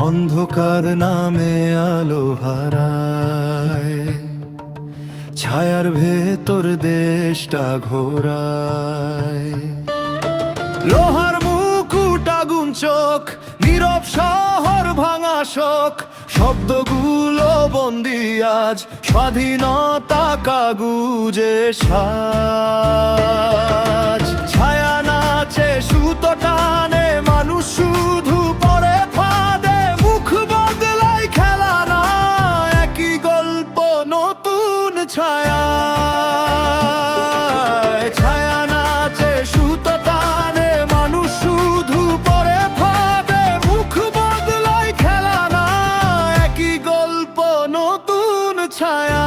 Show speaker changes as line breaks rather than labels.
অন্ধকার নামে আলো হারায়, ছায়ার ভেতর দেশটা ঘোরায়। লোহার মুকুট আগুন চোখ, নীরব শহর ভাঙা শোক, শব্দগুলো বন্দি আজ স্বাধীনতা কাগুজে সাজ। ছায়া নাচে সুতো টানে, মানুষ শুধু পরে ফাঁদে, মুখ বদলাই খেলা না, একই গল্প নতুন ছায়া। ছায়া নাচে সুতো টানে, মানুষ শুধু পরে ফাঁদে, মুখ বদলাই খেলা না, একই গল্প নতুন ছায়া।